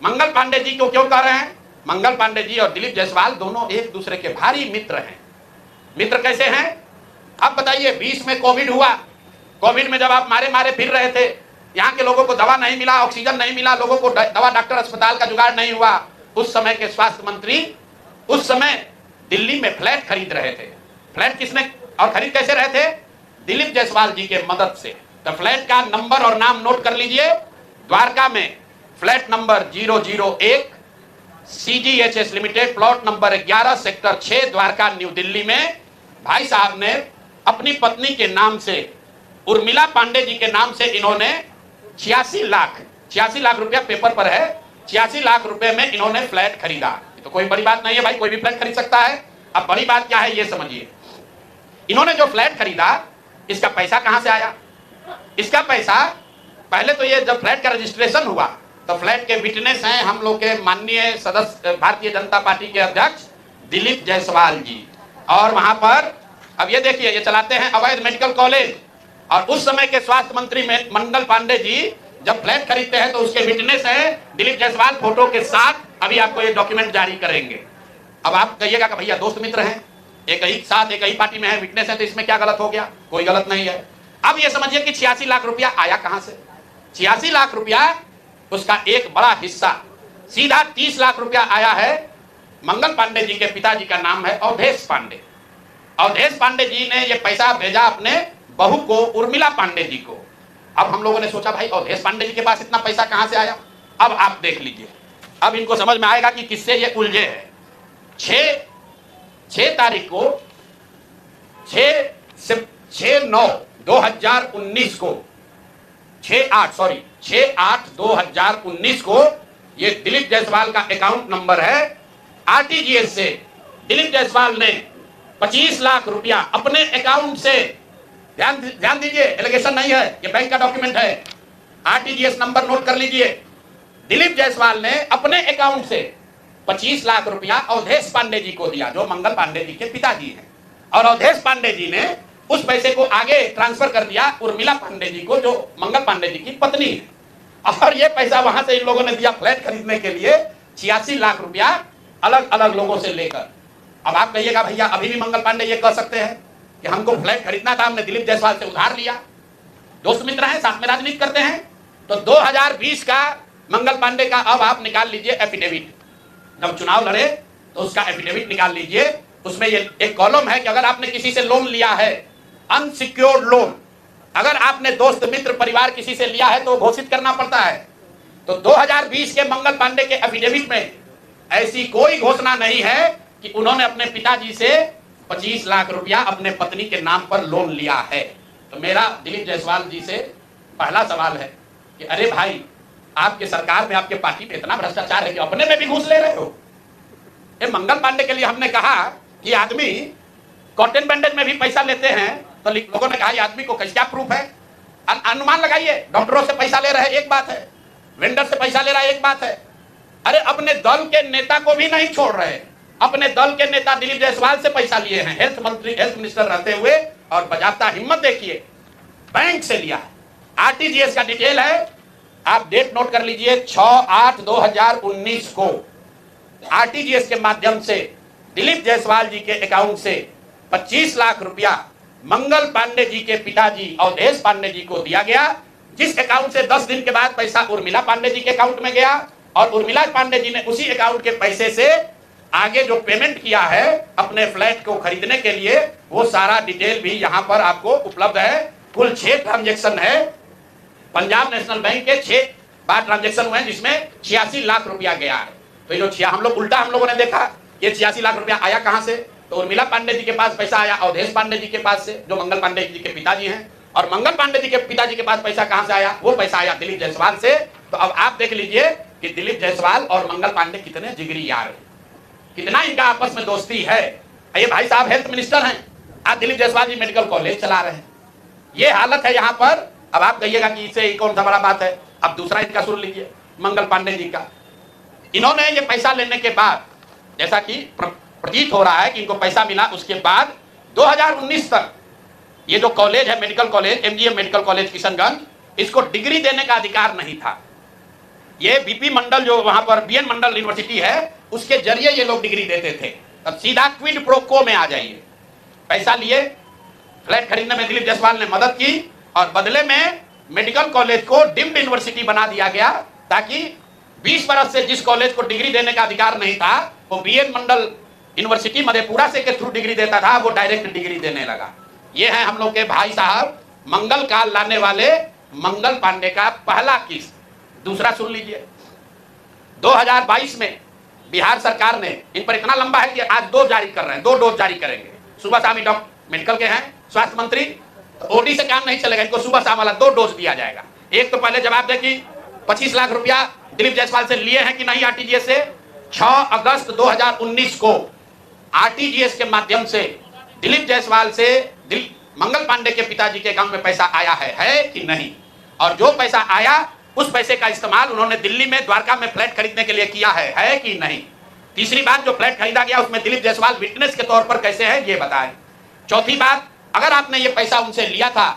मंगल पांडे जी को क्यों कह रहे हैं? मंगल पांडे जी और दिलीप जायसवाल दोनों एक दूसरे के भारी मित्र हैं। मित्र कैसे हैं आप बताइए? 20 में कोविड हुआ। कोविड में जब आप मारे फिर रहे थे, यहाँ के लोगों को दवा नहीं मिला, ऑक्सीजन नहीं मिला, लोगों को दवा डॉक्टर अस्पताल का जुगाड़ नहीं हुआ, उस समय के स्वास्थ्य मंत्री उस समय दिल्ली में फ्लैट खरीद रहे थे। फ्लैट किसने और खरीद कैसे रहे थे? दिलीप जायसवाल जी के मदद से। तो फ्लैट का नंबर और नाम नोट कर लीजिए। द्वारका में flat number 001 CGHS limited, plot number 11 sector 6 Dwarka new Delhi में भाई साहब ने अपनी पत्नी के नाम से, उर्मिला पांडे जी के नाम से इन्होंने 86 लाख रुपया पेपर पर है, 86 लाख रुपए में इन्होंने फ्लैट खरीदा। तो कोई बड़ी बात नहीं है भाई, कोई भी फ्लैट खरीद सकता है। अब बड़ी बात क्या है ये समझिए। इन्होंने जो फ्लैट खरीदा, इसका पैसा कहां से आया? इसका पैसा पहले तो ये जब फ्लैट का रजिस्ट्रेशन हुआ तो फ्लैट के विटनेस हैं हम लोग के माननीय सदस्य भारतीय जनता पार्टी के अध्यक्ष दिलीप जायसवाल जी। और वहां पर अब ये देखिए, ये चलाते हैं अवैध मेडिकल कॉलेज। और उस समय के स्वास्थ्य मंत्री मंगल पांडे जी जब फ्लैट खरीदते हैं तो उसके विटनेस हैं दिलीप जायसवाल फोटो के साथ। अभी आपको ये डॉक्यूमेंट जारी करेंगे। अब आप कहिएगा कि भैया दोस्त मित्र हैं, एक ही साथ एक ही पार्टी में है, विटनेस है, तो इसमें क्या गलत हो गया? कोई गलत नहीं है। अब ये समझिए कि 86 लाख रुपया आया कहां से? 86 लाख रुपया, उसका एक बड़ा हिस्सा सीधा 30 लाख रुपया आया है। मंगल पांडे जी के पिताजी का नाम है अवधेश पांडे। अवधेश पांडे जी ने ये पैसा भेजा अपने बहू को, उर्मिला पांडे जी को। अब हम लोगों ने सोचा भाई अवधेश पांडे जी के पास इतना पैसा कहां से आया? अब आप देख लीजिए, अब इनको समझ में आएगा कि किससे ये उलझे हैं। 6 तारीख को 6/9/2019 को 6/8/2019 को ये दिलीप जायसवाल का अकाउंट नंबर है। आरटीजीएस से दिलीप जायसवाल ने 25 लाख रुपया अपने अकाउंट से, ध्यान दीजिए, एलिगेशन नहीं है, ये बैंक का डॉक्यूमेंट है। आरटीजीएस नंबर नोट कर लीजिए। दिलीप जायसवाल ने अपने अकाउंट से 25 लाख रुपया अवधेश पांडे जी को दिया, जो मंगल पांडे जी के पिताजी हैं। और अवधेश पांडे जी ने उस पैसे को आगे ट्रांसफर कर दिया उर्मिला पांडे जी को, जो मंगल पांडे जी की पत्नी है। और ये पैसा वहां से इन लोगों ने दिया फ्लैट खरीदने के लिए, 86 लाख रुपया अलग अलग लोगों से लेकर। अब आप कहिएगा भैया अभी भी मंगल पांडे ये कह सकते हैं कि हमको फ्लैट खरीदना था, हमने दिलीप जायसवाल से उधार लिया। दोस्त मित्र हैं, साथ में राजनीति करते हैं। तो 2020 का मंगल पांडे का अब आप निकाल लीजिए एफिडेविट। जब चुनाव लड़े तो उसका एफिडेविट निकाल लीजिए। उसमें ये एक कॉलम है कि अगर आपने किसी से लोन लिया है, अनसिक्योर्ड लोन, अगर आपने दोस्त मित्र परिवार किसी से लिया है तो घोषित करना पड़ता है। तो 2020 के मंगल पांडे के एफिडेविट में ऐसी कोई घोषणा नहीं है कि उन्होंने अपने पिताजी से 25 लाख रुपया अपने पत्नी के नाम पर लोन लिया है। तो मेरा दिलीप जायसवाल जी से पहला सवाल है कि अरे भाई, आपके सरकार में, आपके पार्टी में इतना भ्रष्टाचार है कि अपने में भी घूस ले रहे हो। ये मंगल पांडे के लिए हमने कहा कि आदमी कॉटन बैंडेज में भी पैसा लेते हैं, तो लोगों ने कहा ये आदमी को क्या प्रूफ है? अनुमान लगाइए। डॉक्टरों से पैसा ले रहे हैं एक बात है, वेंडर से पैसा ले रहा है एक बात है। अरे अपने दल के नेता को भी नहीं छोड़ रहे। अपने दल के नेता दिलीप जायसवाल से पैसा लिए हैं, हेल्थ मिनिस्टर रहते हुए, और बजाता हिम्मत देखिए, बैंक से लिया है। आरटीजीएस का डिटेल है, आप डेट नोट कर लीजिए। 6/8/2019 को आरटीजीएस के माध्यम से दिलीप जायसवाल जी के अकाउंट से 25 लाख रुपया मंगल पांडे जी के पिताजी अवधेश पांडे जी को दिया गया, जिस अकाउंट से 10 दिन के बाद पैसा उर्मिला पांडे जी के अकाउंट में गया। और उर्मिला पांडे जी ने उसी अकाउंट के पैसे से आगे जो पेमेंट किया है अपने फ्लैट को खरीदने के लिए, वो सारा डिटेल भी यहाँ पर आपको उपलब्ध है। कुल 6 ट्रांजेक्शन है। पंजाब नेशनल बैंक के 6 बार ट्रांजेक्शन हुए हैं, जिसमें 86 लाख रुपया गया है। तो ये जो हम लोगों ने देखा ये 86 लाख रुपया आया कहां से? तो उर्मिला पांडे जी के पास पैसा आया अवधेश पांडे जी के पास से, जो मंगल पांडे जी के पिताजी हैं। और मंगल पांडे जी के पिताजी के पास पैसा कहां से आया? वो पैसा आया दिलीप जायसवाल से। तो अब आप देख लीजिए कि दिलीप जायसवाल और मंगल पांडे कितने जिगरी यार हैं, कितना इनका आपस में दोस्ती है। ये भाई साहब हेल्थ मिनिस्टर हैं, आज दिलीप जायसवाल जी मेडिकल कॉलेज चला रहे हैं। ये हालत है यहाँ पर। अब आप कहिएगा कि इससे कौन सा बड़ा बात है? अब दूसरा इनका सुन लीजिए, मंगल पांडे जी का। इन्होंने ये पैसा लेने के बाद, जैसा कि प्रतीत हो रहा है कि इनको पैसा मिला, उसके बाद 2019 तक ये जो कॉलेज है, medical college, MGM medical college Kishanganj, इसको डिग्री देने का अधिकार नहीं था। ये बीपी मंडल जो वहां पर बीएन मंडल यूनिवर्सिटी है उसके जरिए ये लोग डिग्री देते थे। अब सीधा क्विड प्रो को में आ जाइए। पैसा लिए, फ्लैट खरीदने में दिलीप जायसवाल ने मदद की और बदले में मेडिकल कॉलेज को डीम्ड यूनिवर्सिटी बना दिया गया, ताकि 20 बरस से जिस कॉलेज को डिग्री देने का अधिकार नहीं था वो बीएन मंडल यूनिवर्सिटी मधेपुरा से के थ्रू डिग्री देता था, वो डायरेक्ट डिग्री देने लगा। ये है हम लोग के भाई साहब मंगल काल लाने वाले मंगल पांडे का पहला किस्त। दूसरा सुन लीजिए, 2022 में बिहार सरकार ने, इन पर इतना लंबा है कि आज 2 जारी कर रहे हैं, 2 डोज जारी करेंगे। सुबह शाम डॉक्टर मेडिकल के हैं स्वास्थ्य मंत्री, ओडी से काम नहीं चलेगा, इनको सुबह शाम वाला 2 डोज दिया जाएगा। एक तो पहले जवाब दे कि 25 लाख रुपया दिलीप जायसवाल से लिए हैं कि नहीं आरटीजीएस से। 6 अगस्त 2019 को आरटीजीएस के माध्यम से दिलीप जायसवाल से मंगल पांडे के पिताजी के अकाउंट में पैसा आया है कि नहीं, और जो पैसा आया उस पैसे का इस्तेमाल उन्होंने दिल्ली में द्वारका में फ्लैट खरीदने के लिए किया है कि नहीं। तीसरी बात, जो फ्लैट खरीदा गया उसमें दिलीप जायसवाल विटनेस के तौर पर कैसे है ये बताएं। चौथी बात, अगर आपने ये पैसा उनसे लिया था